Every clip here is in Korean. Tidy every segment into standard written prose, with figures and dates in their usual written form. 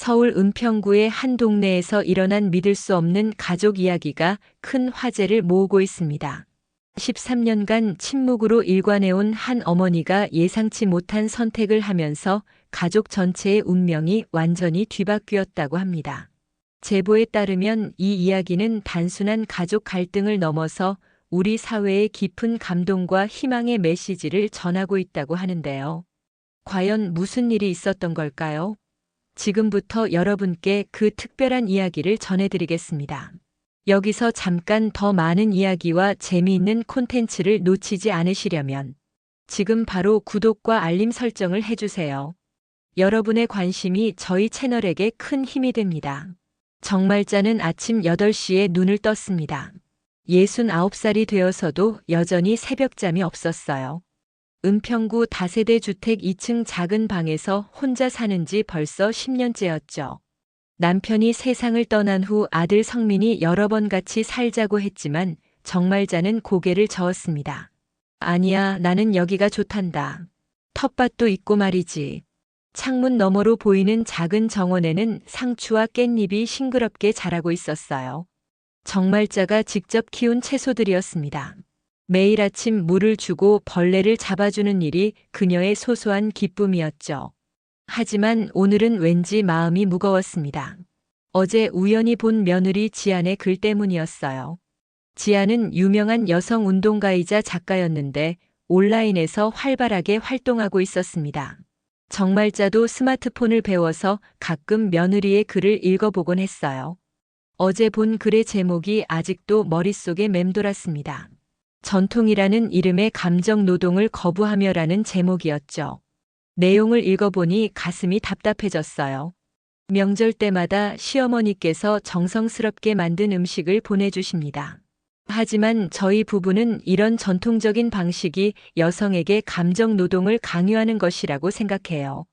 서울 은평구의 한 동네에서 일어난 믿을 수 없는 가족 이야기가 큰 화제를 모으고 있습니다. 13년간 침묵으로 일관해온 한 어머니가 예상치 못한 선택을 하면서 가족 전체의 운명이 완전히 뒤바뀌었다고 합니다. 제보에 따르면 이 이야기는 단순한 가족 갈등을 넘어서 우리 사회의 깊은 감동과 희망의 메시지를 전하고 있다고 하는데요. 과연 무슨 일이 있었던 걸까요? 지금부터 여러분께 그 특별한 이야기를 전해드리겠습니다. 여기서 잠깐 더 많은 이야기와 재미있는 콘텐츠를 놓치지 않으시려면 지금 바로 구독과 알림 설정을 해주세요. 여러분의 관심이 저희 채널에게 큰 힘이 됩니다. 정말자는 아침 8시에 눈을 떴습니다. 69살이 되어서도 여전히 새벽잠이 없었어요. 은평구 다세대 주택 2층 작은 방에서 혼자 사는 지 벌써 10년째였죠. 남편이 세상을 떠난 후 아들 성민이 여러 번 같이 살자고 했지만 정말자는 고개를 저었습니다. 아니야, 나는 여기가 좋단다. 텃밭도 있고 말이지. 창문 너머로 보이는 작은 정원에는 상추와 깻잎이 싱그럽게 자라고 있었어요. 정말자가 직접 키운 채소들이었습니다. 매일 아침 물을 주고 벌레를 잡아주는 일이 그녀의 소소한 기쁨이었죠. 하지만 오늘은 왠지 마음이 무거웠습니다. 어제 우연히 본 며느리 지안의 글 때문이었어요. 지안은 유명한 여성 운동가이자 작가였는데 온라인에서 활발하게 활동하고 있었습니다. 정말자도 스마트폰을 배워서 가끔 며느리의 글을 읽어보곤 했어요. 어제 본 글의 제목이 아직도 머릿속에 맴돌았습니다. 전통이라는 이름의 감정 노동을 거부하며라는 제목이었죠. 내용을 읽어보니 가슴이 답답해졌어요. 명절 때마다 시어머니께서 정성스럽게 만든 음식을 보내주십니다. 하지만 저희 부부는 이런 전통적인 방식이 여성에게 감정 노동을 강요하는 것이라고 생각해요.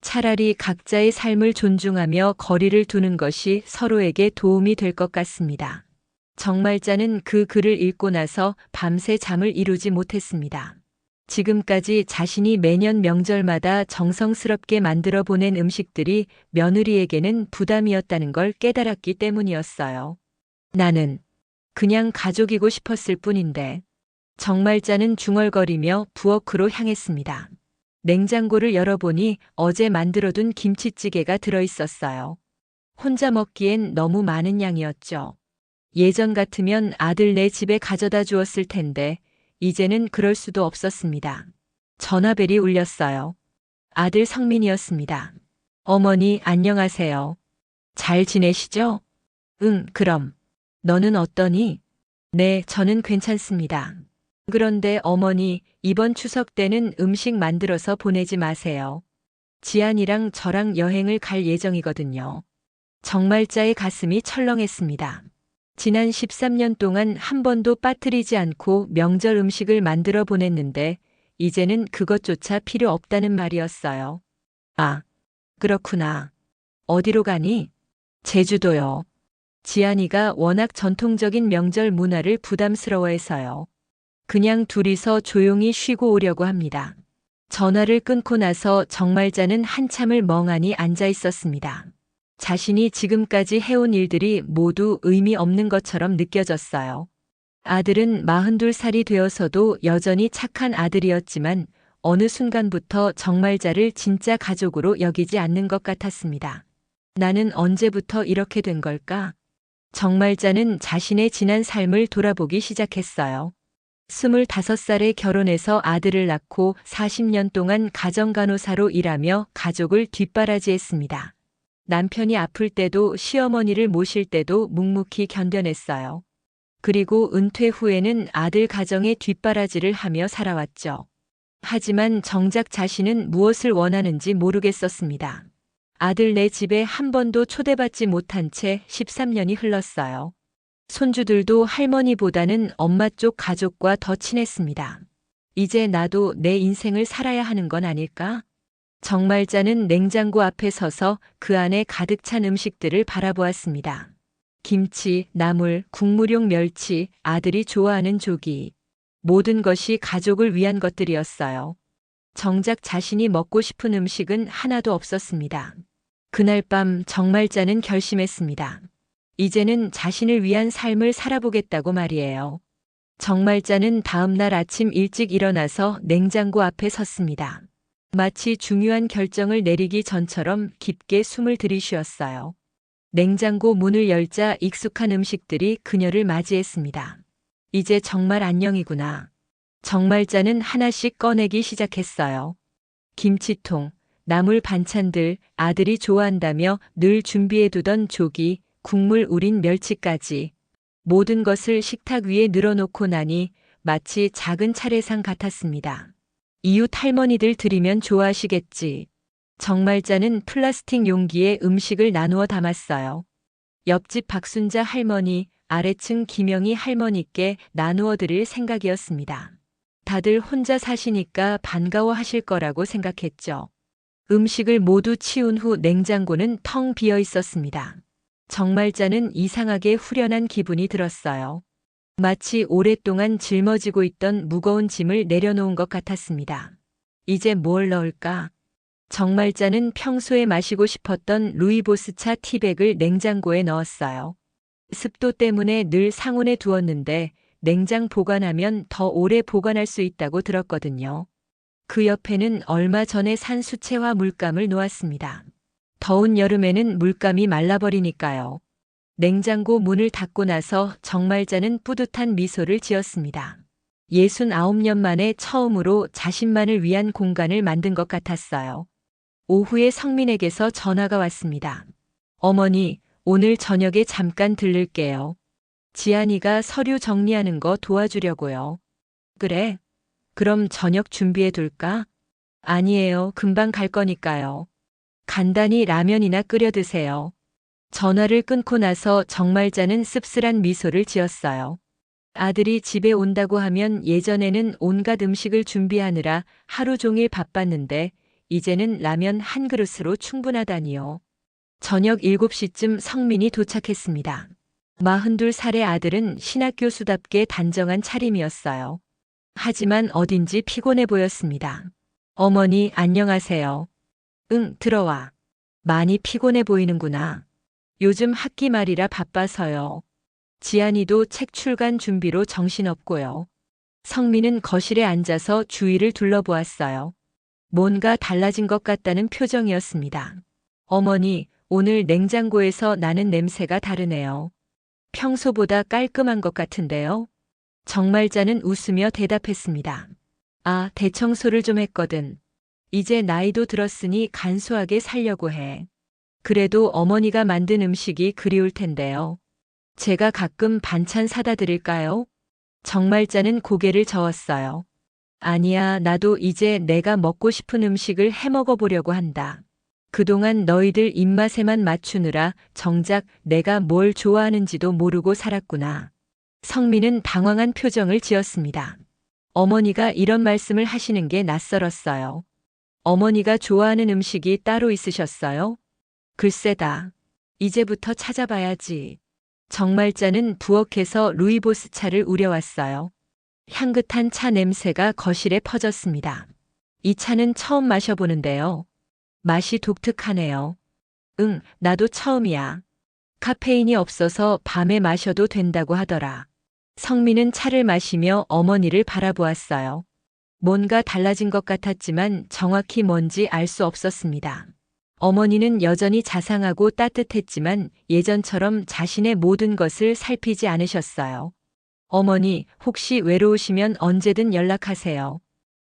차라리 각자의 삶을 존중하며 거리를 두는 것이 서로에게 도움이 될 것 같습니다. 정말자는 그 글을 읽고 나서 밤새 잠을 이루지 못했습니다. 지금까지 자신이 매년 명절마다 정성스럽게 만들어 보낸 음식들이 며느리에게는 부담이었다는 걸 깨달았기 때문이었어요. 나는 그냥 가족이고 싶었을 뿐인데. 정말자는 중얼거리며 부엌으로 향했습니다. 냉장고를 열어보니 어제 만들어둔 김치찌개가 들어있었어요. 혼자 먹기엔 너무 많은 양이었죠. 예전 같으면 아들네 집에 가져다 주었을 텐데 이제는 그럴 수도 없었습니다. 전화벨이 울렸어요. 아들 성민이었습니다. 어머니, 안녕하세요. 잘 지내시죠? 응, 그럼. 너는 어떠니? 네, 저는 괜찮습니다. 그런데 어머니, 이번 추석 때는 음식 만들어서 보내지 마세요. 지안이랑 저랑 여행을 갈 예정이거든요. 정말자의 가슴이 철렁했습니다. 지난 13년 동안 한 번도 빠뜨리지 않고 명절 음식을 만들어 보냈는데 이제는 그것조차 필요 없다는 말이었어요. 아, 그렇구나. 어디로 가니? 제주도요. 지안이가 워낙 전통적인 명절 문화를 부담스러워해서요. 그냥 둘이서 조용히 쉬고 오려고 합니다. 전화를 끊고 나서 정말자는 한참을 멍하니 앉아 있었습니다. 자신이 지금까지 해온 일들이 모두 의미 없는 것처럼 느껴졌어요. 아들은 42살이 되어서도 여전히 착한 아들이었지만 어느 순간부터 정말자를 진짜 가족으로 여기지 않는 것 같았습니다. 나는 언제부터 이렇게 된 걸까? 정말자는 자신의 지난 삶을 돌아보기 시작했어요. 25살에 결혼해서 아들을 낳고 40년 동안 가정간호사로 일하며 가족을 뒷바라지했습니다. 남편이 아플 때도 시어머니를 모실 때도 묵묵히 견뎌냈어요. 그리고 은퇴 후에는 아들 가정의 뒷바라지를 하며 살아왔죠. 하지만 정작 자신은 무엇을 원하는지 모르겠었습니다. 아들네 집에 한 번도 초대받지 못한 채 13년이 흘렀어요. 손주들도 할머니보다는 엄마 쪽 가족과 더 친했습니다. 이제 나도 내 인생을 살아야 하는 건 아닐까? 정말자는 냉장고 앞에 서서 그 안에 가득 찬 음식들을 바라보았습니다. 김치, 나물, 국물용 멸치, 아들이 좋아하는 조기. 모든 것이 가족을 위한 것들이었어요. 정작 자신이 먹고 싶은 음식은 하나도 없었습니다. 그날 밤 정말자는 결심했습니다. 이제는 자신을 위한 삶을 살아보겠다고 말이에요. 정말자는 다음날 아침 일찍 일어나서 냉장고 앞에 섰습니다. 마치 중요한 결정을 내리기 전처럼 깊게 숨을 들이쉬었어요. 냉장고 문을 열자 익숙한 음식들이 그녀를 맞이했습니다. 이제 정말 안녕이구나. 정말자는 하나씩 꺼내기 시작했어요. 김치통, 나물 반찬들, 아들이 좋아한다며 늘 준비해두던 조기, 국물 우린 멸치까지. 모든 것을 식탁 위에 늘어놓고 나니 마치 작은 차례상 같았습니다. 이웃 할머니들 드리면 좋아하시겠지. 정말자는 플라스틱 용기에 음식을 나누어 담았어요. 옆집 박순자 할머니, 아래층 김영희 할머니께 나누어 드릴 생각이었습니다. 다들 혼자 사시니까 반가워하실 거라고 생각했죠. 음식을 모두 치운 후 냉장고는 텅 비어 있었습니다. 정말자는 이상하게 후련한 기분이 들었어요. 마치 오랫동안 짊어지고 있던 무거운 짐을 내려놓은 것 같았습니다. 이제 뭘 넣을까? 정말자는 평소에 마시고 싶었던 루이보스차 티백을 냉장고에 넣었어요. 습도 때문에 늘 상온에 두었는데 냉장 보관하면 더 오래 보관할 수 있다고 들었거든요. 그 옆에는 얼마 전에 산 수채화 물감을 놓았습니다. 더운 여름에는 물감이 말라버리니까요. 냉장고 문을 닫고 나서 정말자는 뿌듯한 미소를 지었습니다. 69년 만에 처음으로 자신만을 위한 공간을 만든 것 같았어요. 오후에 성민에게서 전화가 왔습니다. 어머니, 오늘 저녁에 잠깐 들를게요. 지안이가 서류 정리하는 거 도와주려고요. 그래? 그럼 저녁 준비해 둘까? 아니에요. 금방 갈 거니까요. 간단히 라면이나 끓여 드세요. 전화를 끊고 나서 정말자는 씁쓸한 미소를 지었어요. 아들이 집에 온다고 하면 예전에는 온갖 음식을 준비하느라 하루 종일 바빴는데 이제는 라면 한 그릇으로 충분하다니요. 저녁 7시쯤 성민이 도착했습니다. 42살의 아들은 신학교수답게 단정한 차림이었어요. 하지만 어딘지 피곤해 보였습니다. 어머니, 안녕하세요. 응, 들어와. 많이 피곤해 보이는구나. 요즘 학기 말이라 바빠서요. 지안이도 책 출간 준비로 정신없고요. 성민은 거실에 앉아서 주위를 둘러보았어요. 뭔가 달라진 것 같다는 표정이었습니다. 어머니, 오늘 냉장고에서 나는 냄새가 다르네요. 평소보다 깔끔한 것 같은데요. 정말자는 웃으며 대답했습니다. 아, 대청소를 좀 했거든. 이제 나이도 들었으니 간소하게 살려고 해. 그래도 어머니가 만든 음식이 그리울 텐데요. 제가 가끔 반찬 사다 드릴까요? 정말자는 고개를 저었어요. 아니야, 나도 이제 내가 먹고 싶은 음식을 해 먹어보려고 한다. 그동안 너희들 입맛에만 맞추느라 정작 내가 뭘 좋아하는지도 모르고 살았구나. 성민은 당황한 표정을 지었습니다. 어머니가 이런 말씀을 하시는 게 낯설었어요. 어머니가 좋아하는 음식이 따로 있으셨어요? 글쎄다. 이제부터 찾아봐야지. 정말자는 부엌에서 루이보스 차를 우려왔어요. 향긋한 차 냄새가 거실에 퍼졌습니다. 이 차는 처음 마셔보는데요. 맛이 독특하네요. 응, 나도 처음이야. 카페인이 없어서 밤에 마셔도 된다고 하더라. 성민은 차를 마시며 어머니를 바라보았어요. 뭔가 달라진 것 같았지만 정확히 뭔지 알 수 없었습니다. 어머니는 여전히 자상하고 따뜻했지만 예전처럼 자신의 모든 것을 살피지 않으셨어요. 어머니, 혹시 외로우시면 언제든 연락하세요.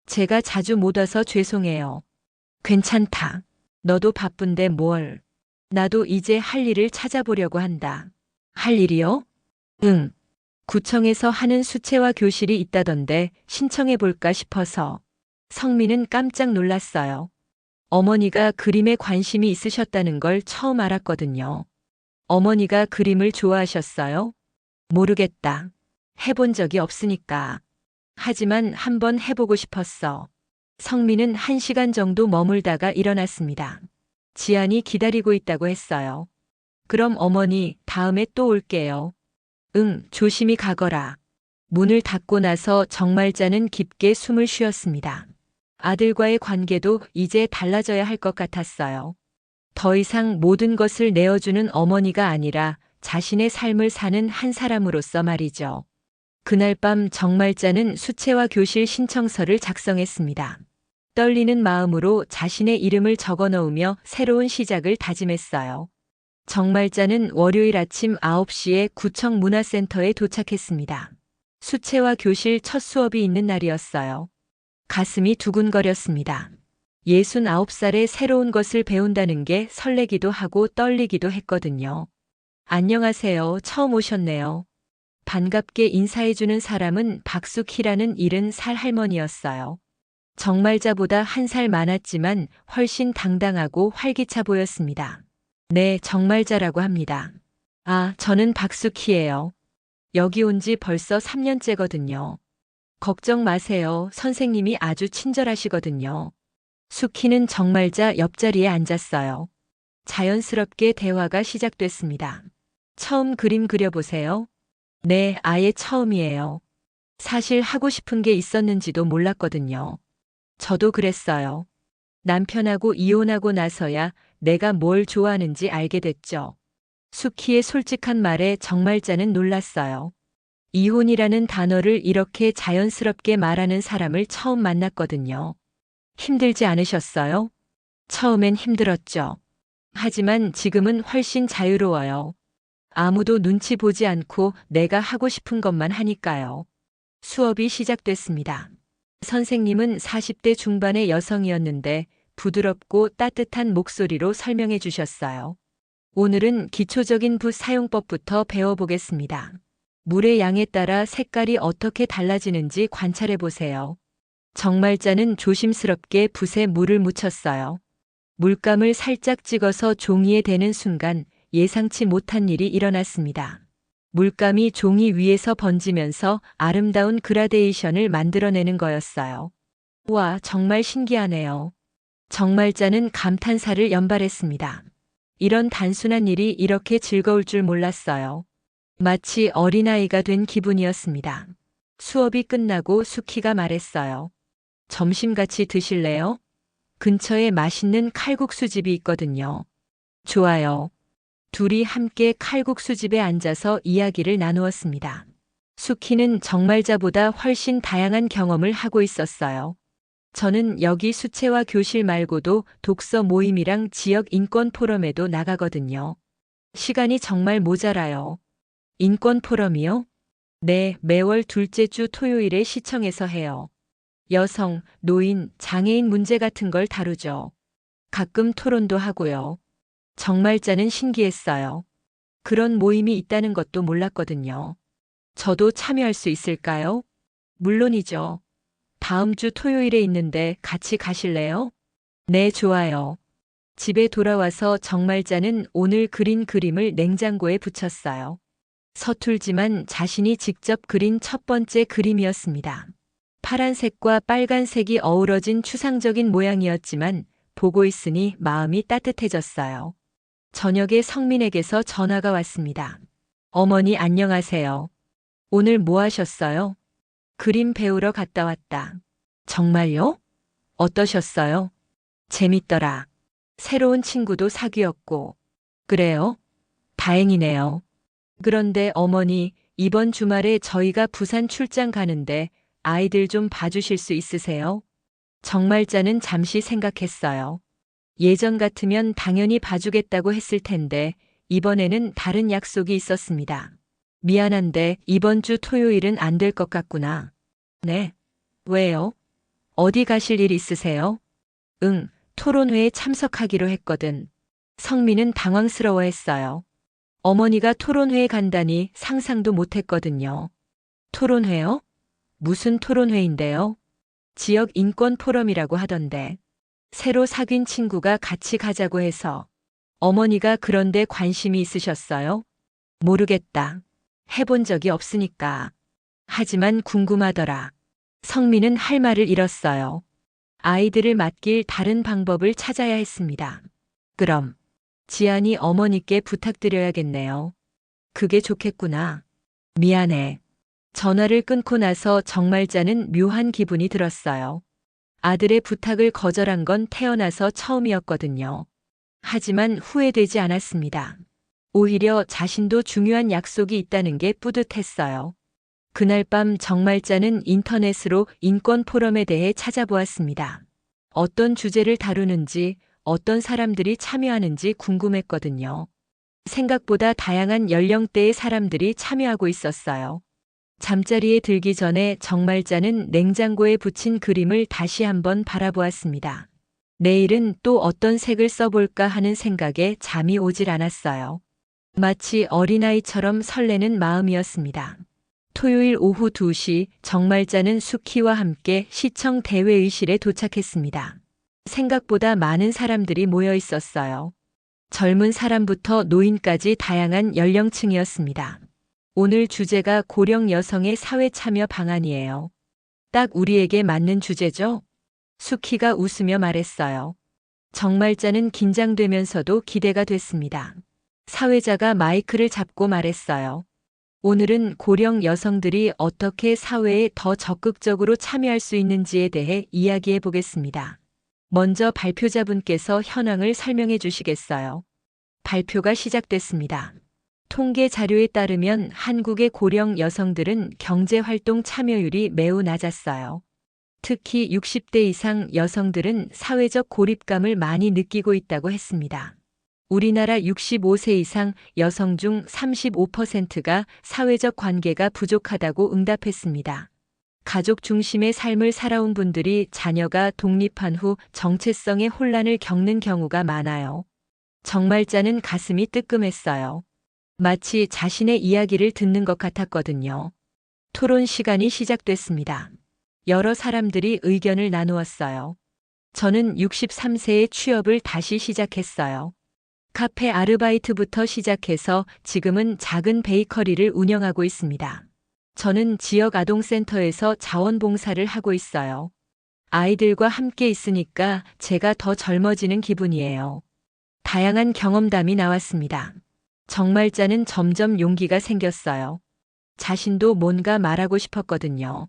제가 자주 못 와서 죄송해요. 괜찮다. 너도 바쁜데 뭘. 나도 이제 할 일을 찾아보려고 한다. 할 일이요? 응. 구청에서 하는 수채화 교실이 있다던데 신청해 볼까 싶어서. 성민은 깜짝 놀랐어요. 어머니가 그림에 관심이 있으셨다는 걸 처음 알았거든요. 어머니가 그림을 좋아하셨어요? 모르겠다. 해본 적이 없으니까. 하지만 한번 해보고 싶었어. 성민은 1시간 정도 머물다가 일어났습니다. 지안이 기다리고 있다고 했어요. 그럼 어머니, 다음에 또 올게요. 응, 조심히 가거라. 문을 닫고 나서 정말자는 깊게 숨을 쉬었습니다. 아들과의 관계도 이제 달라져야 할 것 같았어요. 더 이상 모든 것을 내어주는 어머니가 아니라 자신의 삶을 사는 한 사람으로서 말이죠. 그날 밤 정말자는 수채화 교실 신청서를 작성했습니다. 떨리는 마음으로 자신의 이름을 적어 넣으며 새로운 시작을 다짐했어요. 정말자는 월요일 아침 9시에 구청 문화센터에 도착했습니다. 수채화 교실 첫 수업이 있는 날이었어요. 가슴이 두근거렸습니다. 69살에 새로운 것을 배운다는 게 설레기도 하고 떨리기도 했거든요. 안녕하세요. 처음 오셨네요. 반갑게 인사해주는 사람은 박숙희라는 70살 할머니였어요. 정말자보다 1살 많았지만 훨씬 당당하고 활기차 보였습니다. 네, 정말자라고 합니다. 아, 저는 박숙희예요. 여기 온 지 벌써 3년째거든요. 걱정 마세요. 선생님이 아주 친절하시거든요. 숙희는 정말자 옆자리에 앉았어요. 자연스럽게 대화가 시작됐습니다. 처음 그림 그려보세요? 네, 아예 처음이에요. 사실 하고 싶은 게 있었는지도 몰랐거든요. 저도 그랬어요. 남편하고 이혼하고 나서야 내가 뭘 좋아하는지 알게 됐죠. 숙희의 솔직한 말에 정말자는 놀랐어요. 이혼이라는 단어를 이렇게 자연스럽게 말하는 사람을 처음 만났거든요. 힘들지 않으셨어요? 처음엔 힘들었죠. 하지만 지금은 훨씬 자유로워요. 아무도 눈치 보지 않고 내가 하고 싶은 것만 하니까요. 수업이 시작됐습니다. 선생님은 40대 중반의 여성이었는데 부드럽고 따뜻한 목소리로 설명해 주셨어요. 오늘은 기초적인 붓 사용법부터 배워보겠습니다. 물의 양에 따라 색깔이 어떻게 달라지는지 관찰해 보세요. 정말자는 조심스럽게 붓에 물을 묻혔어요. 물감을 살짝 찍어서 종이에 대는 순간 예상치 못한 일이 일어났습니다. 물감이 종이 위에서 번지면서 아름다운 그라데이션을 만들어내는 거였어요. 와, 정말 신기하네요. 정말자는 감탄사를 연발했습니다. 이런 단순한 일이 이렇게 즐거울 줄 몰랐어요. 마치 어린아이가 된 기분이었습니다. 수업이 끝나고 숙희가 말했어요. 점심 같이 드실래요? 근처에 맛있는 칼국수집이 있거든요. 좋아요. 둘이 함께 칼국수집에 앉아서 이야기를 나누었습니다. 숙희는 정말자보다 훨씬 다양한 경험을 하고 있었어요. 저는 여기 수채화 교실 말고도 독서 모임이랑 지역 인권 포럼에도 나가거든요. 시간이 정말 모자라요. 인권 포럼이요? 네, 매월 둘째 주 토요일에 시청에서 해요. 여성, 노인, 장애인 문제 같은 걸 다루죠. 가끔 토론도 하고요. 정말자는 신기했어요. 그런 모임이 있다는 것도 몰랐거든요. 저도 참여할 수 있을까요? 물론이죠. 다음 주 토요일에 있는데 같이 가실래요? 네, 좋아요. 집에 돌아와서 정말자는 오늘 그린 그림을 냉장고에 붙였어요. 서툴지만 자신이 직접 그린 첫 번째 그림이었습니다. 파란색과 빨간색이 어우러진 추상적인 모양이었지만 보고 있으니 마음이 따뜻해졌어요. 저녁에 성민에게서 전화가 왔습니다. 어머니 안녕하세요. 오늘 뭐 하셨어요? 그림 배우러 갔다 왔다. 정말요? 어떠셨어요? 재밌더라. 새로운 친구도 사귀었고. 그래요? 다행이네요. 그런데 어머니, 이번 주말에 저희가 부산 출장 가는데 아이들 좀 봐주실 수 있으세요? 정말자는 잠시 생각했어요. 예전 같으면 당연히 봐주겠다고 했을 텐데 이번에는 다른 약속이 있었습니다. 미안한데 이번 주 토요일은 안 될 것 같구나. 네. 왜요? 어디 가실 일 있으세요? 응, 토론회에 참석하기로 했거든. 성민은 당황스러워했어요. 어머니가 토론회에 간다니 상상도 못했거든요. 토론회요? 무슨 토론회인데요? 지역 인권 포럼이라고 하던데. 새로 사귄 친구가 같이 가자고 해서. 어머니가 그런데 관심이 있으셨어요? 모르겠다. 해본 적이 없으니까. 하지만 궁금하더라. 성민은 할 말을 잃었어요. 아이들을 맡길 다른 방법을 찾아야 했습니다. 그럼 지안이 어머니께 부탁드려야겠네요. 그게 좋겠구나. 미안해. 전화를 끊고 나서 정말자는 묘한 기분이 들었어요. 아들의 부탁을 거절한 건 태어나서 처음이었거든요. 하지만 후회되지 않았습니다. 오히려 자신도 중요한 약속이 있다는 게 뿌듯했어요. 그날 밤 정말자는 인터넷으로 인권 포럼에 대해 찾아보았습니다. 어떤 주제를 다루는지, 어떤 사람들이 참여하는지 궁금했거든요. 생각보다 다양한 연령대의 사람들이 참여하고 있었어요. 잠자리에 들기 전에 정말자는 냉장고에 붙인 그림을 다시 한번 바라보았습니다. 내일은 또 어떤 색을 써볼까 하는 생각에 잠이 오질 않았어요. 마치 어린아이처럼 설레는 마음이었습니다. 토요일 오후 2시 정말자는 수키와 함께 시청 대회의실에 도착했습니다. 생각보다 많은 사람들이 모여 있었어요. 젊은 사람부터 노인까지 다양한 연령층이었습니다. 오늘 주제가 고령 여성의 사회 참여 방안이에요. 딱 우리에게 맞는 주제죠? 수키가 웃으며 말했어요. 정말자는 긴장되면서도 기대가 됐습니다. 사회자가 마이크를 잡고 말했어요. 오늘은 고령 여성들이 어떻게 사회에 더 적극적으로 참여할 수 있는지에 대해 이야기해 보겠습니다. 먼저 발표자분께서 현황을 설명해 주시겠어요? 발표가 시작됐습니다. 통계 자료에 따르면 한국의 고령 여성들은 경제활동 참여율이 매우 낮았어요. 특히 60대 이상 여성들은 사회적 고립감을 많이 느끼고 있다고 했습니다. 우리나라 65세 이상 여성 중 35%가 사회적 관계가 부족하다고 응답했습니다. 가족 중심의 삶을 살아온 분들이 자녀가 독립한 후 정체성의 혼란을 겪는 경우가 많아요. 정말자는 가슴이 뜨끔했어요. 마치 자신의 이야기를 듣는 것 같았거든요. 토론 시간이 시작됐습니다. 여러 사람들이 의견을 나누었어요. 저는 63세에 취업을 다시 시작했어요. 카페 아르바이트부터 시작해서 지금은 작은 베이커리를 운영하고 있습니다. 저는 지역 아동센터에서 자원봉사를 하고 있어요. 아이들과 함께 있으니까 제가 더 젊어지는 기분이에요. 다양한 경험담이 나왔습니다. 정말자는 점점 용기가 생겼어요. 자신도 뭔가 말하고 싶었거든요.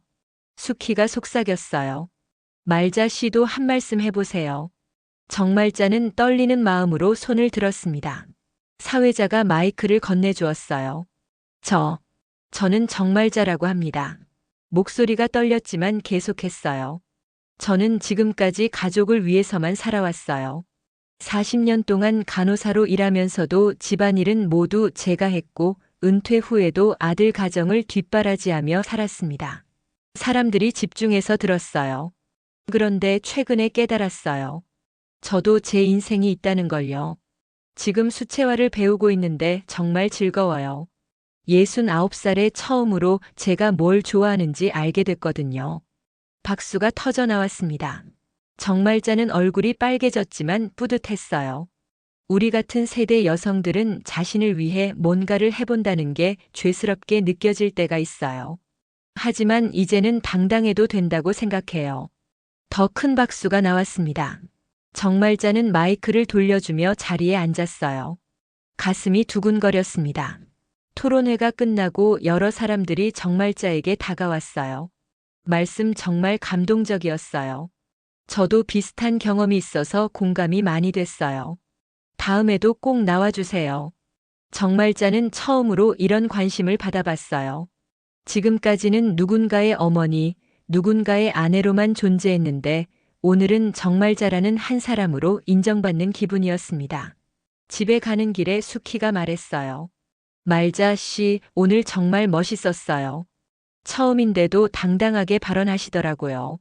수키가 속삭였어요. 말자 씨도 한 말씀 해보세요. 정말자는 떨리는 마음으로 손을 들었습니다. 사회자가 마이크를 건네주었어요. 저는 정말자라고 합니다. 목소리가 떨렸지만 계속했어요. 저는 지금까지 가족을 위해서만 살아왔어요. 40년 동안 간호사로 일하면서도 집안일은 모두 제가 했고 은퇴 후에도 아들 가정을 뒷바라지하며 살았습니다. 사람들이 집중해서 들었어요. 그런데 최근에 깨달았어요. 저도 제 인생이 있다는 걸요. 지금 수채화를 배우고 있는데 정말 즐거워요. 69살에 처음으로 제가 뭘 좋아하는지 알게 됐거든요. 박수가 터져 나왔습니다. 정말자는 얼굴이 빨개졌지만 뿌듯했어요. 우리 같은 세대 여성들은 자신을 위해 뭔가를 해본다는 게 죄스럽게 느껴질 때가 있어요. 하지만 이제는 당당해도 된다고 생각해요. 더 큰 박수가 나왔습니다. 정말자는 마이크를 돌려주며 자리에 앉았어요. 가슴이 두근거렸습니다. 토론회가 끝나고 여러 사람들이 정말자에게 다가왔어요. 말씀 정말 감동적이었어요. 저도 비슷한 경험이 있어서 공감이 많이 됐어요. 다음에도 꼭 나와주세요. 정말자는 처음으로 이런 관심을 받아봤어요. 지금까지는 누군가의 어머니, 누군가의 아내로만 존재했는데 오늘은 정말자라는 한 사람으로 인정받는 기분이었습니다. 집에 가는 길에 수키가 말했어요. 말자 씨, 오늘 정말 멋있었어요. 처음인데도 당당하게 발언하시더라고요.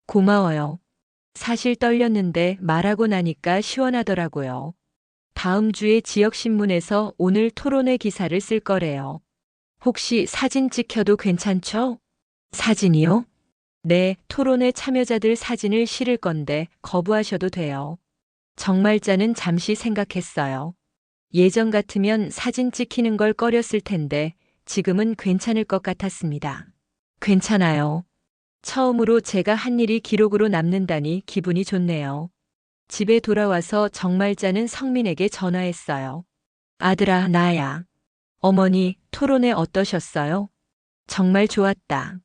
고마워요. 사실 떨렸는데 말하고 나니까 시원하더라고요. 다음 주에 지역신문에서 오늘 토론회 기사를 쓸 거래요. 혹시 사진 찍혀도 괜찮죠? 사진이요? 네, 토론회 참여자들 사진을 실을 건데 거부하셔도 돼요. 정말자는 잠시 생각했어요. 예전 같으면 사진 찍히는 걸 꺼렸을 텐데 지금은 괜찮을 것 같았습니다. 괜찮아요. 처음으로 제가 한 일이 기록으로 남는다니 기분이 좋네요. 집에 돌아와서 정말자는 성민에게 전화했어요. 아들아, 나야. 어머니, 토론회 어떠셨어요? 정말 좋았다.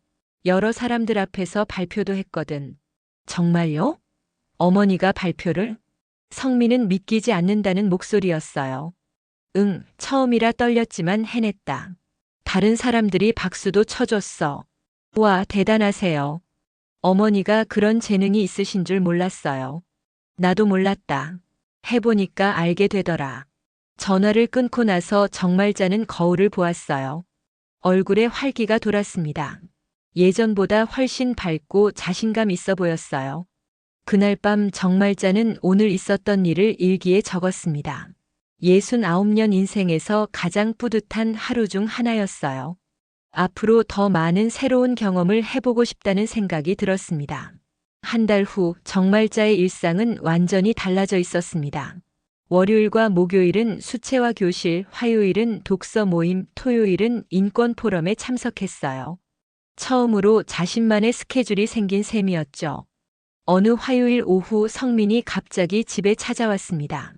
여러 사람들 앞에서 발표도 했거든. 정말요? 어머니가 발표를? 성민은 믿기지 않는다는 목소리였어요. 응, 처음이라 떨렸지만 해냈다. 다른 사람들이 박수도 쳐줬어. 와, 대단하세요. 어머니가 그런 재능이 있으신 줄 몰랐어요. 나도 몰랐다. 해보니까 알게 되더라. 전화를 끊고 나서 정말자는 거울을 보았어요. 얼굴에 활기가 돌았습니다. 예전보다 훨씬 밝고 자신감 있어 보였어요. 그날 밤 정말자는 오늘 있었던 일을 일기에 적었습니다. 69년 인생에서 가장 뿌듯한 하루 중 하나였어요. 앞으로 더 많은 새로운 경험을 해보고 싶다는 생각이 들었습니다. 한 달 후 정말자의 일상은 완전히 달라져 있었습니다. 월요일과 목요일은 수채화 교실, 화요일은 독서 모임, 토요일은 인권 포럼에 참석했어요. 처음으로 자신만의 스케줄이 생긴 셈이었죠. 어느 화요일 오후 성민이 갑자기 집에 찾아왔습니다.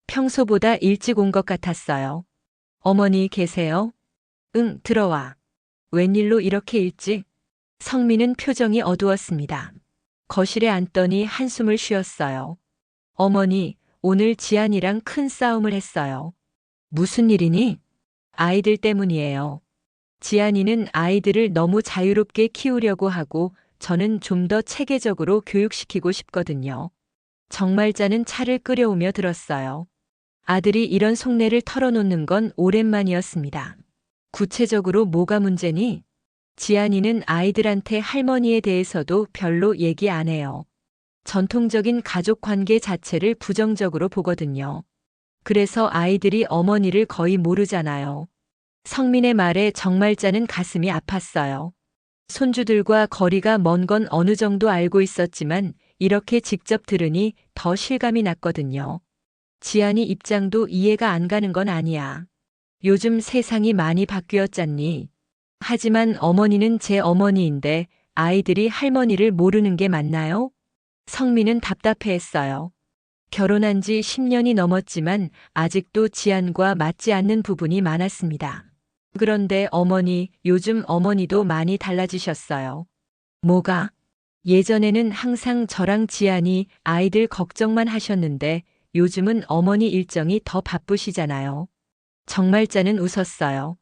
평소보다 일찍 온 것 같았어요. 어머니 계세요? 응, 들어와. 웬일로 이렇게 일찍? 성민은 표정이 어두웠습니다. 거실에 앉더니 한숨을 쉬었어요. 어머니, 오늘 지안이랑 큰 싸움을 했어요. 무슨 일이니? 아이들 때문이에요. 지안이는 아이들을 너무 자유롭게 키우려고 하고 저는 좀 더 체계적으로 교육시키고 싶거든요. 정말자는 차를 끓여오며 들었어요. 아들이 이런 속내를 털어놓는 건 오랜만이었습니다. 구체적으로 뭐가 문제니? 지안이는 아이들한테 할머니에 대해서도 별로 얘기 안 해요. 전통적인 가족 관계 자체를 부정적으로 보거든요. 그래서 아이들이 어머니를 거의 모르잖아요. 성민의 말에 정말자는 가슴이 아팠어요. 손주들과 거리가 먼 건 어느 정도 알고 있었지만 이렇게 직접 들으니 더 실감이 났거든요. 지안이 입장도 이해가 안 가는 건 아니야. 요즘 세상이 많이 바뀌었잖니. 하지만 어머니는 제 어머니인데 아이들이 할머니를 모르는 게 맞나요? 성민은 답답해했어요. 결혼한 지 10년이 넘었지만 아직도 지안과 맞지 않는 부분이 많았습니다. 그런데 어머니, 요즘 어머니도 많이 달라지셨어요. 뭐가? 예전에는 항상 저랑 지안이 아이들 걱정만 하셨는데 요즘은 어머니 일정이 더 바쁘시잖아요. 정말자는 웃었어요.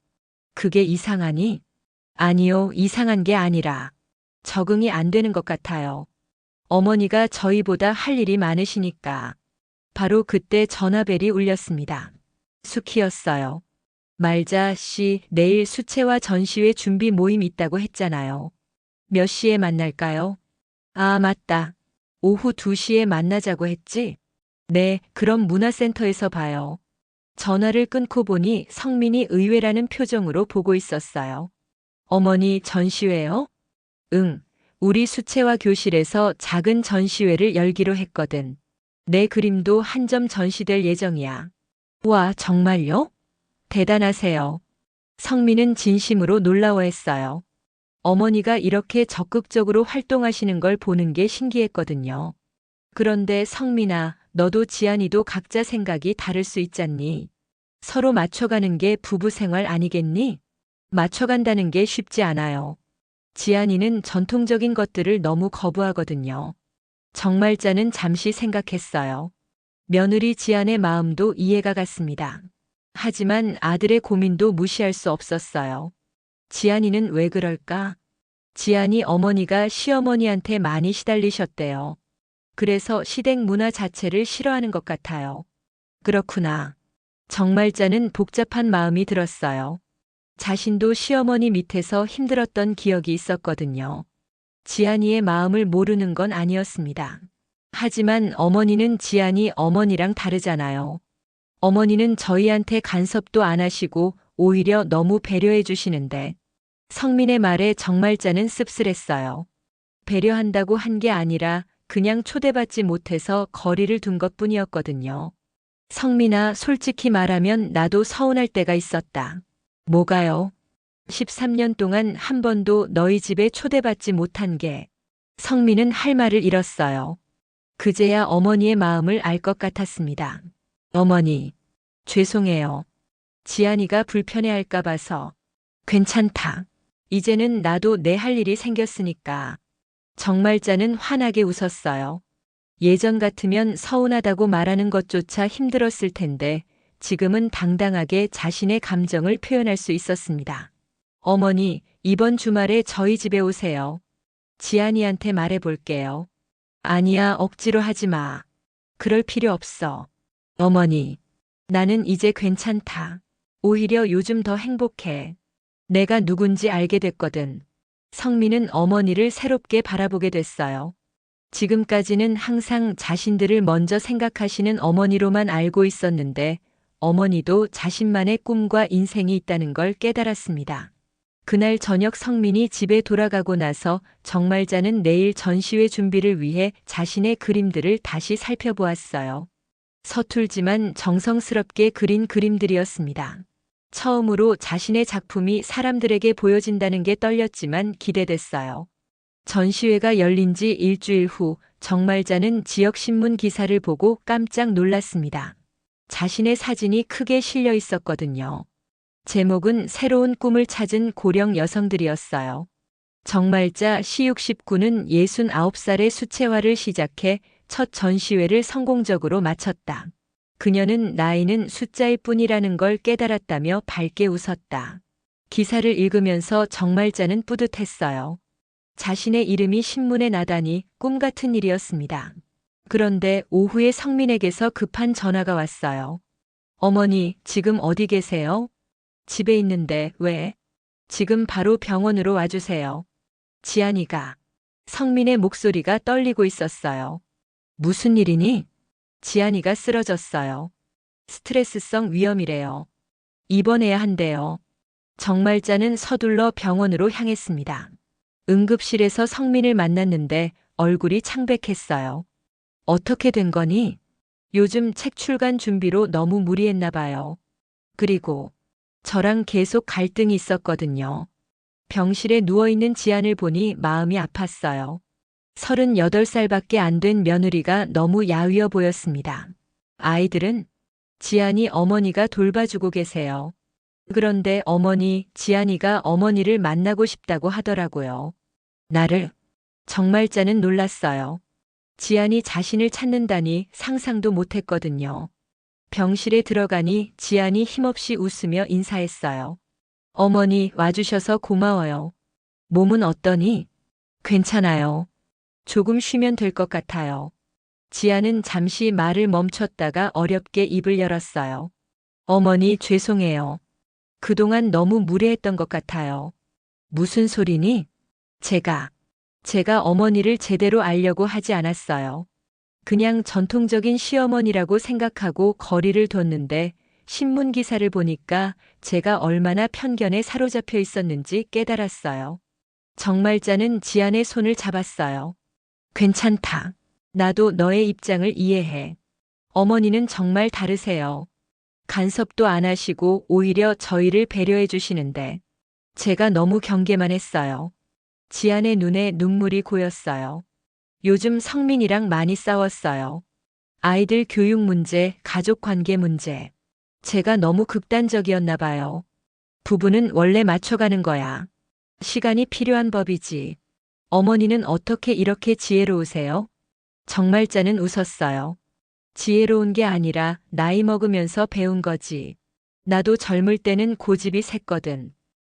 그게 이상하니? 아니요, 이상한 게 아니라 적응이 안 되는 것 같아요. 어머니가 저희보다 할 일이 많으시니까. 바로 그때 전화벨이 울렸습니다. 수키였어요. 말자 씨, 내일 수채화 전시회 준비 모임 있다고 했잖아요. 몇 시에 만날까요? 아, 맞다. 오후 2시에 만나자고 했지? 네, 그럼 문화센터에서 봐요. 전화를 끊고 보니 성민이 의외라는 표정으로 보고 있었어요. 어머니, 전시회요? 응, 우리 수채화 교실에서 작은 전시회를 열기로 했거든. 내 그림도 한 점 전시될 예정이야. 와, 정말요? 대단하세요. 성민은 진심으로 놀라워했어요. 어머니가 이렇게 적극적으로 활동하시는 걸 보는 게 신기했거든요. 그런데 성민아, 너도 지안이도 각자 생각이 다를 수 있잖니. 서로 맞춰가는 게 부부 생활 아니겠니? 맞춰간다는 게 쉽지 않아요. 지안이는 전통적인 것들을 너무 거부하거든요. 정말자는 잠시 생각했어요. 며느리 지안의 마음도 이해가 갔습니다. 하지만 아들의 고민도 무시할 수 없었어요. 지안이는 왜 그럴까? 지안이 어머니가 시어머니한테 많이 시달리셨대요. 그래서 시댁 문화 자체를 싫어하는 것 같아요. 그렇구나. 정말자는 복잡한 마음이 들었어요. 자신도 시어머니 밑에서 힘들었던 기억이 있었거든요. 지안이의 마음을 모르는 건 아니었습니다. 하지만 어머니는 지안이 어머니랑 다르잖아요. 어머니는 저희한테 간섭도 안 하시고 오히려 너무 배려해 주시는데 성민의 말에 정말자는 씁쓸했어요. 배려한다고 한 게 아니라 그냥 초대받지 못해서 거리를 둔 것뿐이었거든요. 성민아, 솔직히 말하면 나도 서운할 때가 있었다. 뭐가요? 13년 동안 한 번도 너희 집에 초대받지 못한 게. 성민은 할 말을 잃었어요. 그제야 어머니의 마음을 알 것 같았습니다. 어머니, 죄송해요. 지안이가 불편해할까 봐서. 괜찮다. 이제는 나도 내 할 일이 생겼으니까. 정말자는 환하게 웃었어요. 예전 같으면 서운하다고 말하는 것조차 힘들었을 텐데 지금은 당당하게 자신의 감정을 표현할 수 있었습니다. 어머니, 이번 주말에 저희 집에 오세요. 지안이한테 말해볼게요. 아니야, 억지로 하지 마. 그럴 필요 없어. 어머니, 나는 이제 괜찮다. 오히려 요즘 더 행복해. 내가 누군지 알게 됐거든. 성민은 어머니를 새롭게 바라보게 됐어요. 지금까지는 항상 자신들을 먼저 생각하시는 어머니로만 알고 있었는데 어머니도 자신만의 꿈과 인생이 있다는 걸 깨달았습니다. 그날 저녁 성민이 집에 돌아가고 나서 정말자는 내일 전시회 준비를 위해 자신의 그림들을 다시 살펴보았어요. 서툴지만 정성스럽게 그린 그림들이었습니다. 처음으로 자신의 작품이 사람들에게 보여진다는 게 떨렸지만 기대됐어요. 전시회가 열린 지 일주일 후 정말자는 지역신문 기사를 보고 깜짝 놀랐습니다. 자신의 사진이 크게 실려 있었거든요. 제목은 새로운 꿈을 찾은 고령 여성들이었어요. 정말자 C69는 69살의 수채화를 시작해 첫 전시회를 성공적으로 마쳤다. 그녀는 나이는 숫자일 뿐이라는 걸 깨달았다며 밝게 웃었다. 기사를 읽으면서 정말자는 뿌듯했어요. 자신의 이름이 신문에 나다니 꿈 같은 일이었습니다. 그런데 오후에 성민에게서 급한 전화가 왔어요. 어머니, 지금 어디 계세요? 집에 있는데 왜? 지금 바로 병원으로 와주세요. 지안이가. 성민의 목소리가 떨리고 있었어요. 무슨 일이니? 지안이가 쓰러졌어요. 스트레스성 위염이래요. 입원해야 한대요. 정말자는 서둘러 병원으로 향했습니다. 응급실에서 성민을 만났는데 얼굴이 창백했어요. 어떻게 된 거니? 요즘 책 출간 준비로 너무 무리했나 봐요. 그리고 저랑 계속 갈등이 있었거든요. 병실에 누워있는 지안을 보니 마음이 아팠어요. 38살밖에 안 된 며느리가 너무 야위어 보였습니다. 아이들은? 지안이 어머니가 돌봐주고 계세요. 그런데 어머니, 지안이가 어머니를 만나고 싶다고 하더라고요. 나를? 정말자는 놀랐어요. 지안이 자신을 찾는다니 상상도 못했거든요. 병실에 들어가니 지안이 힘없이 웃으며 인사했어요. 어머니, 와주셔서 고마워요. 몸은 어떠니? 괜찮아요. 조금 쉬면 될 것 같아요. 지안은 잠시 말을 멈췄다가 어렵게 입을 열었어요. 어머니, 죄송해요. 그동안 너무 무례했던 것 같아요. 무슨 소리니? 제가 어머니를 제대로 알려고 하지 않았어요. 그냥 전통적인 시어머니라고 생각하고 거리를 뒀는데 신문 기사를 보니까 제가 얼마나 편견에 사로잡혀 있었는지 깨달았어요. 정말자는 지안의 손을 잡았어요. 괜찮다. 나도 너의 입장을 이해해. 어머니는 정말 다르세요. 간섭도 안 하시고 오히려 저희를 배려해 주시는데 제가 너무 경계만 했어요. 지안의 눈에 눈물이 고였어요. 요즘 성민이랑 많이 싸웠어요. 아이들 교육 문제, 가족 관계 문제. 제가 너무 극단적이었나 봐요. 부부는 원래 맞춰가는 거야. 시간이 필요한 법이지. 어머니는 어떻게 이렇게 지혜로우세요? 정말자는 웃었어요. 지혜로운 게 아니라 나이 먹으면서 배운 거지. 나도 젊을 때는 고집이 샜거든.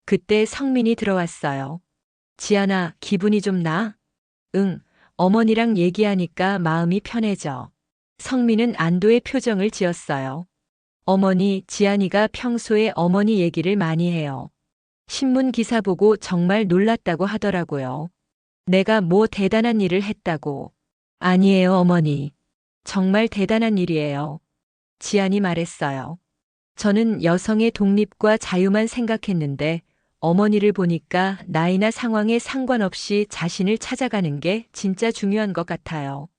그때 성민이 들어왔어요. 지안아, 기분이 좀 나? 응, 어머니랑 얘기하니까 마음이 편해져. 성민은 안도의 표정을 지었어요. 어머니, 지안이가 평소에 어머니 얘기를 많이 해요. 신문 기사 보고 정말 놀랐다고 하더라고요. 내가 뭐 대단한 일을 했다고. 아니에요, 어머니. 정말 대단한 일이에요. 지안이 말했어요. 저는 여성의 독립과 자유만 생각했는데 어머니를 보니까 나이나 상황에 상관없이 자신을 찾아가는 게 진짜 중요한 것 같아요.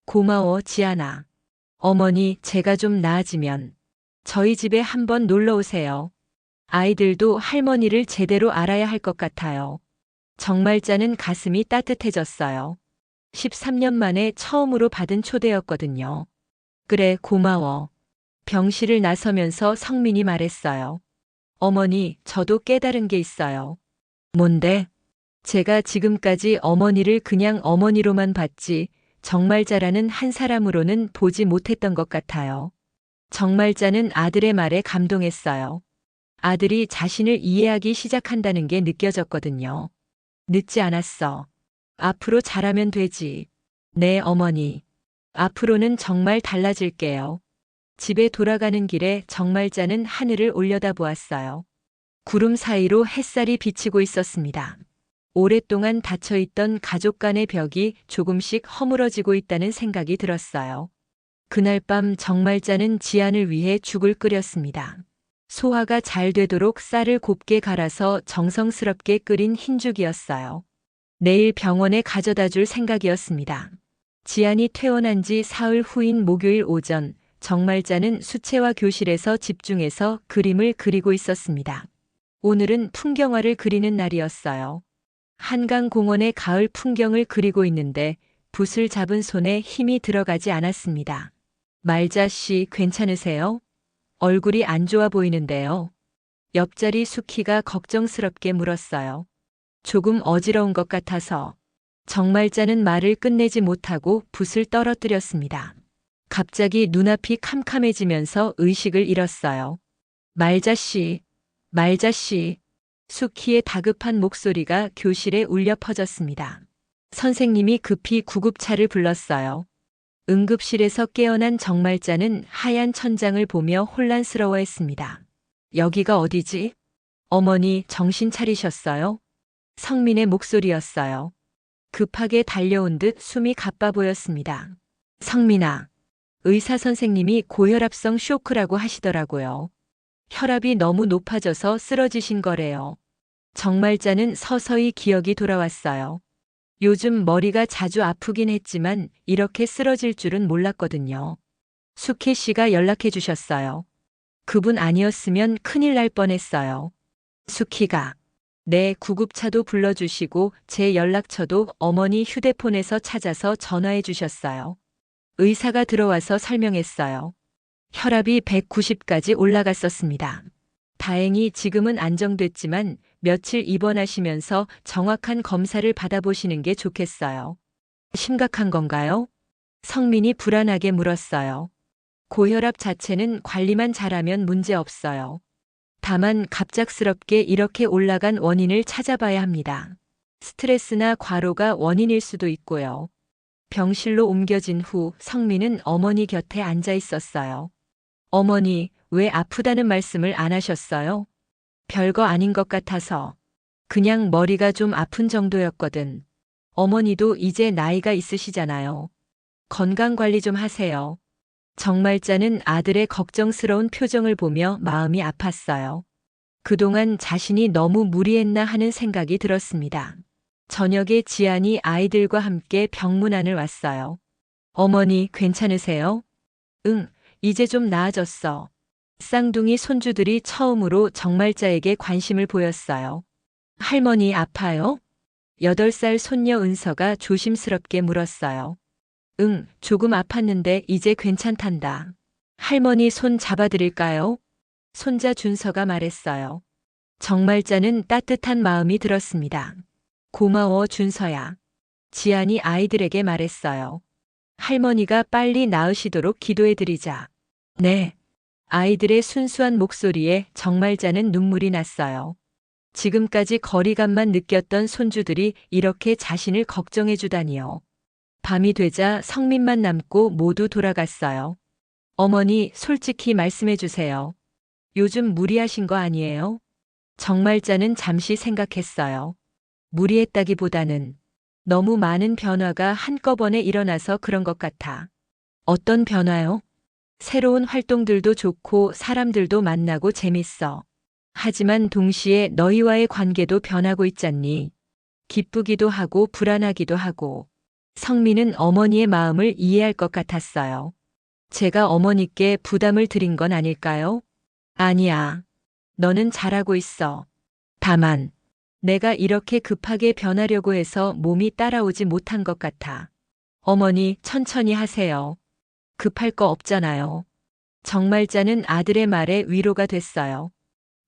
고마워, 지안아. 어머니, 제가 좀 나아지면 저희 집에 한번 놀러 오세요. 아이들도 할머니를 제대로 알아야 할 것 같아요. 정말자는 가슴이 따뜻해졌어요. 13년 만에 처음으로 받은 초대였거든요. 그래, 고마워. 병실을 나서면서 성민이 말했어요. 어머니, 저도 깨달은 게 있어요. 뭔데? 제가 지금까지 어머니를 그냥 어머니로만 봤지 정말자라는 한 사람으로는 보지 못했던 것 같아요. 정말자는 아들의 말에 감동했어요. 아들이 자신을 이해하기 시작한다는 게 느껴졌거든요. 늦지 않았어. 앞으로 잘하면 되지. 네, 어머니. 앞으로는 정말 달라질게요. 집에 돌아가는 길에 정말자는 하늘을 올려다보았어요. 구름 사이로 햇살이 비치고 있었습니다. 오랫동안 닫혀있던 가족 간의 벽이 조금씩 허물어지고 있다는 생각이 들었어요. 그날 밤 정말자는 지안을 위해 죽을 끓였습니다. 소화가 잘 되도록 쌀을 곱게 갈아서 정성스럽게 끓인 흰죽이었어요. 내일 병원에 가져다 줄 생각이었습니다. 지안이 퇴원한 지 사흘 후인 목요일 오전, 정말자는 수채화 교실에서 집중해서 그림을 그리고 있었습니다. 오늘은 풍경화를 그리는 날이었어요. 한강공원의 가을 풍경을 그리고 있는데 붓을 잡은 손에 힘이 들어가지 않았습니다. 말자 씨, 괜찮으세요? 얼굴이 안 좋아 보이는데요. 옆자리 수키가 걱정스럽게 물었어요. 조금 어지러운 것 같아서. 정말자는 말을 끝내지 못하고 붓을 떨어뜨렸습니다. 갑자기 눈앞이 캄캄해지면서 의식을 잃었어요. 말자 씨, 말자 씨. 수키의 다급한 목소리가 교실에 울려 퍼졌습니다. 선생님이 급히 구급차를 불렀어요. 응급실에서 깨어난 정말자는 하얀 천장을 보며 혼란스러워했습니다. 여기가 어디지? 어머니, 정신 차리셨어요? 성민의 목소리였어요. 급하게 달려온 듯 숨이 가빠 보였습니다. 성민아, 의사 선생님이 고혈압성 쇼크라고 하시더라고요. 혈압이 너무 높아져서 쓰러지신 거래요. 정말자는 서서히 기억이 돌아왔어요. 요즘 머리가 자주 아프긴 했지만 이렇게 쓰러질 줄은 몰랐거든요. 수케 씨가 연락해 주셨어요. 그분 아니었으면 큰일 날 뻔했어요. 수키가. 네, 구급차도 불러주시고 제 연락처도 어머니 휴대폰에서 찾아서 전화해 주셨어요. 의사가 들어와서 설명했어요. 혈압이 190까지 올라갔었습니다. 다행히 지금은 안정됐지만 며칠 입원하시면서 정확한 검사를 받아보시는 게 좋겠어요. 심각한 건가요? 성민이 불안하게 물었어요. 고혈압 자체는 관리만 잘하면 문제 없어요. 다만 갑작스럽게 이렇게 올라간 원인을 찾아봐야 합니다. 스트레스나 과로가 원인일 수도 있고요. 병실로 옮겨진 후 성민은 어머니 곁에 앉아 있었어요. 어머니, 왜 아프다는 말씀을 안 하셨어요? 별거 아닌 것 같아서. 그냥 머리가 좀 아픈 정도였거든. 어머니도 이제 나이가 있으시잖아요. 건강 관리 좀 하세요. 정말자는 아들의 걱정스러운 표정을 보며 마음이 아팠어요. 그동안 자신이 너무 무리했나 하는 생각이 들었습니다. 저녁에 지안이 아이들과 함께 병문안을 왔어요. 어머니, 괜찮으세요? 응, 이제 좀 나아졌어. 쌍둥이 손주들이 처음으로 정말자에게 관심을 보였어요. 할머니 아파요? 8살 손녀 은서가 조심스럽게 물었어요. 응, 조금 아팠는데 이제 괜찮단다. 할머니 손 잡아드릴까요? 손자 준서가 말했어요. 정말자는 따뜻한 마음이 들었습니다. 고마워, 준서야. 지안이 아이들에게 말했어요. 할머니가 빨리 나으시도록 기도해드리자. 네. 아이들의 순수한 목소리에 정말자는 눈물이 났어요. 지금까지 거리감만 느꼈던 손주들이 이렇게 자신을 걱정해주다니요. 밤이 되자 성민만 남고 모두 돌아갔어요. 어머니, 솔직히 말씀해주세요. 요즘 무리하신 거 아니에요? 정말자는 잠시 생각했어요. 무리했다기보다는 너무 많은 변화가 한꺼번에 일어나서 그런 것 같아. 어떤 변화요? 새로운 활동들도 좋고 사람들도 만나고 재밌어. 하지만 동시에 너희와의 관계도 변하고 있잖니. 기쁘기도 하고 불안하기도 하고. 성민은 어머니의 마음을 이해할 것 같았어요. 제가 어머니께 부담을 드린 건 아닐까요? 아니야. 너는 잘하고 있어. 다만, 내가 이렇게 급하게 변하려고 해서 몸이 따라오지 못한 것 같아. 어머니, 천천히 하세요. 급할 거 없잖아요. 정말자는 아들의 말에 위로가 됐어요.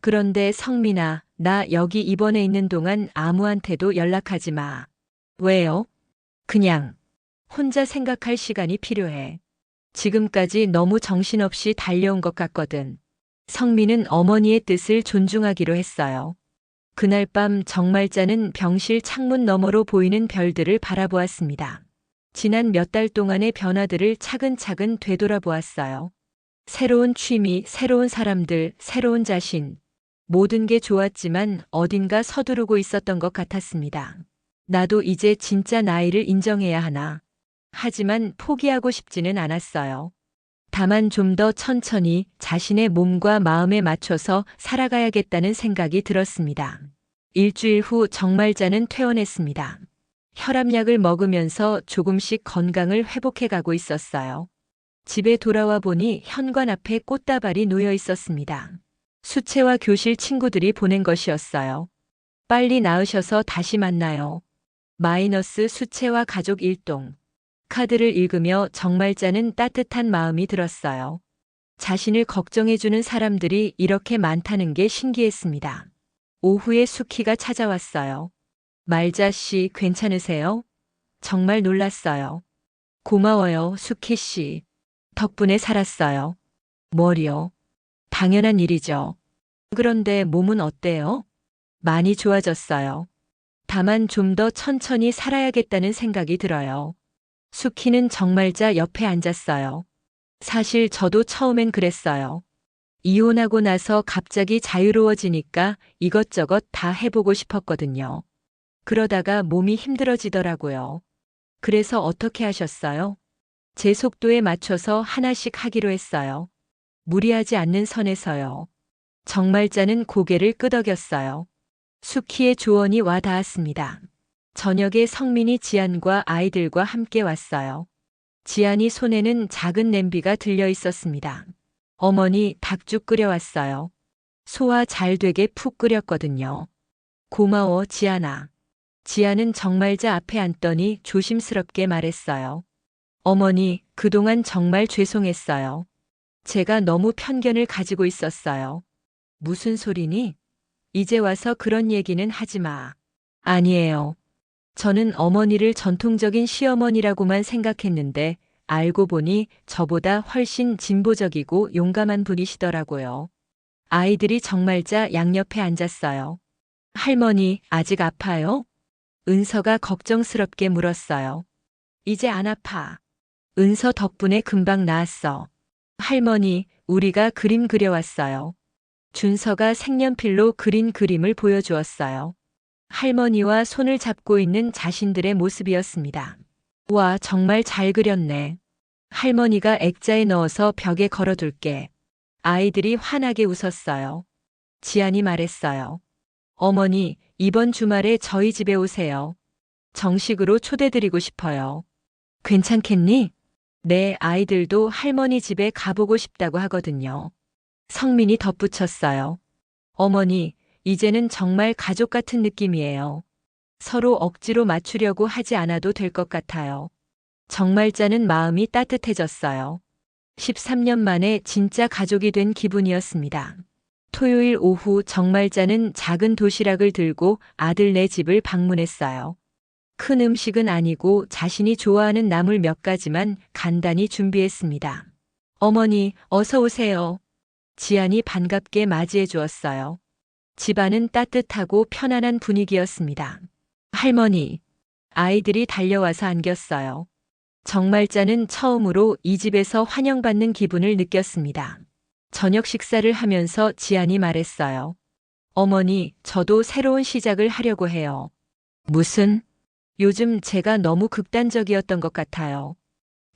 그런데 성민아, 나 여기 입원해 있는 동안 아무한테도 연락하지 마. 왜요? 그냥. 혼자 생각할 시간이 필요해. 지금까지 너무 정신없이 달려온 것 같거든. 성민은 어머니의 뜻을 존중하기로 했어요. 그날 밤 정말자는 병실 창문 너머로 보이는 별들을 바라보았습니다. 지난 몇 달 동안의 변화들을 차근차근 되돌아보았어요. 새로운 취미, 새로운 사람들, 새로운 자신. 모든 게 좋았지만 어딘가 서두르고 있었던 것 같았습니다. 나도 이제 진짜 나이를 인정해야 하나. 하지만 포기하고 싶지는 않았어요. 다만 좀 더 천천히 자신의 몸과 마음에 맞춰서 살아가야겠다는 생각이 들었습니다. 일주일 후 정말자는 퇴원했습니다. 혈압약을 먹으면서 조금씩 건강을 회복해 가고 있었어요. 집에 돌아와 보니 현관 앞에 꽃다발이 놓여 있었습니다. 수채화 교실 친구들이 보낸 것이었어요. 빨리 나으셔서 다시 만나요. 마이너스 수채화 가족 일동. 카드를 읽으며 정말자는 따뜻한 마음이 들었어요. 자신을 걱정해주는 사람들이 이렇게 많다는 게 신기했습니다. 오후에 수키가 찾아왔어요. 말자 씨, 괜찮으세요? 정말 놀랐어요. 고마워요, 수키 씨. 덕분에 살았어요. 머리요? 당연한 일이죠. 그런데 몸은 어때요? 많이 좋아졌어요. 다만 좀 더 천천히 살아야겠다는 생각이 들어요. 수키는 정말자 옆에 앉았어요. 사실 저도 처음엔 그랬어요. 이혼하고 나서 갑자기 자유로워지니까 이것저것 다 해보고 싶었거든요. 그러다가 몸이 힘들어지더라고요. 그래서 어떻게 하셨어요? 제 속도에 맞춰서 하나씩 하기로 했어요. 무리하지 않는 선에서요. 정말자는 고개를 끄덕였어요. 수키의 조언이 와 닿았습니다. 저녁에 성민이 지안과 아이들과 함께 왔어요. 지안이 손에는 작은 냄비가 들려 있었습니다. 어머니, 닭죽 끓여왔어요. 소화 잘 되게 푹 끓였거든요. 고마워, 지안아. 지안은 정말자 앞에 앉더니 조심스럽게 말했어요. 어머니, 그동안 정말 죄송했어요. 제가 너무 편견을 가지고 있었어요. 무슨 소리니? 이제 와서 그런 얘기는 하지 마. 아니에요. 저는 어머니를 전통적인 시어머니라고만 생각했는데 알고 보니 저보다 훨씬 진보적이고 용감한 분이시더라고요. 아이들이 정말자 양옆에 앉았어요. 할머니, 아직 아파요? 은서가 걱정스럽게 물었어요. 이제 안 아파. 은서 덕분에 금방 나았어. 할머니, 우리가 그림 그려왔어요. 준서가 색연필로 그린 그림을 보여주었어요. 할머니와 손을 잡고 있는 자신들의 모습이었습니다. 와, 정말 잘 그렸네. 할머니가 액자에 넣어서 벽에 걸어둘게. 아이들이 환하게 웃었어요. 지안이 말했어요. 어머니, 이번 주말에 저희 집에 오세요. 정식으로 초대드리고 싶어요. 괜찮겠니? 네, 아이들도 할머니 집에 가보고 싶다고 하거든요. 성민이 덧붙였어요. 어머니, 이제는 정말 가족 같은 느낌이에요. 서로 억지로 맞추려고 하지 않아도 될 것 같아요. 정말자는 마음이 따뜻해졌어요. 13년 만에 진짜 가족이 된 기분이었습니다. 토요일 오후 정말자는 작은 도시락을 들고 아들네 집을 방문했어요. 큰 음식은 아니고 자신이 좋아하는 나물 몇 가지만 간단히 준비했습니다. 어머니, 어서 오세요. 지안이 반갑게 맞이해 주었어요. 집안은 따뜻하고 편안한 분위기였습니다. 할머니, 아이들이 달려와서 안겼어요. 정말자는 처음으로 이 집에서 환영받는 기분을 느꼈습니다. 저녁 식사를 하면서 지안이 말했어요. 어머니, 저도 새로운 시작을 하려고 해요. 무슨? 요즘 제가 너무 극단적이었던 것 같아요.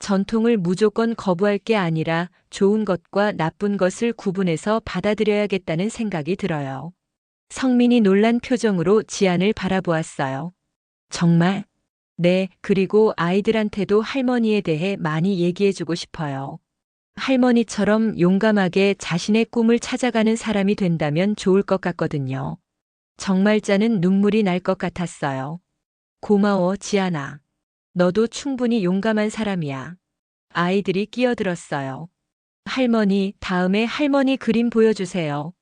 전통을 무조건 거부할 게 아니라 좋은 것과 나쁜 것을 구분해서 받아들여야겠다는 생각이 들어요. 성민이 놀란 표정으로 지안을 바라보았어요. 정말? 네, 그리고 아이들한테도 할머니에 대해 많이 얘기해주고 싶어요. 할머니처럼 용감하게 자신의 꿈을 찾아가는 사람이 된다면 좋을 것 같거든요. 정말자는 눈물이 날 것 같았어요. 고마워, 지안아. 너도 충분히 용감한 사람이야. 아이들이 끼어들었어요. 할머니, 다음에 할머니 그림 보여주세요.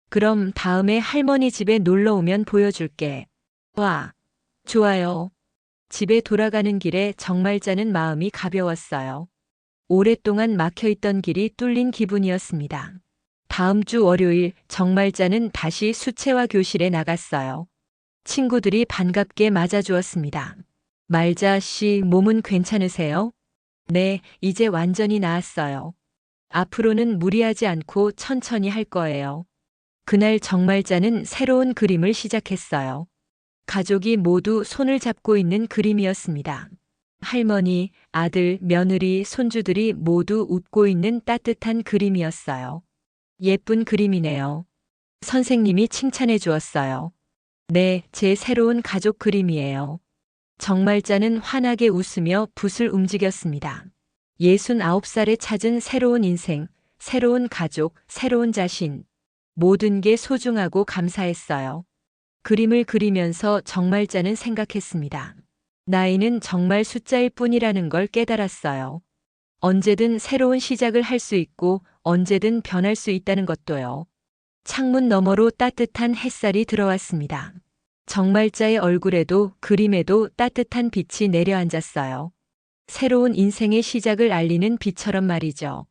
그럼 다음에 할머니 집에 놀러 오면 보여줄게. 와, 좋아요. 집에 돌아가는 길에 정말자는 마음이 가벼웠어요. 오랫동안 막혀있던 길이 뚫린 기분이었습니다. 다음 주 월요일 정말자는 다시 수채화 교실에 나갔어요. 친구들이 반갑게 맞아주었습니다. 말자 씨, 몸은 괜찮으세요? 네, 이제 완전히 나았어요. 앞으로는 무리하지 않고 천천히 할 거예요. 그날 정말자는 새로운 그림을 시작했어요. 가족이 모두 손을 잡고 있는 그림이었습니다. 할머니, 아들, 며느리, 손주들이 모두 웃고 있는 따뜻한 그림이었어요. 예쁜 그림이네요. 선생님이 칭찬해 주었어요. 네, 제 새로운 가족 그림이에요. 정말자는 환하게 웃으며 붓을 움직였습니다. 69살에 찾은 새로운 인생, 새로운 가족, 새로운 자신. 모든 게 소중하고 감사했어요. 그림을 그리면서 정말자는 생각했습니다. 나이는 정말 숫자일 뿐이라는 걸 깨달았어요. 언제든 새로운 시작을 할 수 있고 언제든 변할 수 있다는 것도요. 창문 너머로 따뜻한 햇살이 들어왔습니다. 정말자의 얼굴에도 그림에도 따뜻한 빛이 내려앉았어요. 새로운 인생의 시작을 알리는 빛처럼 말이죠.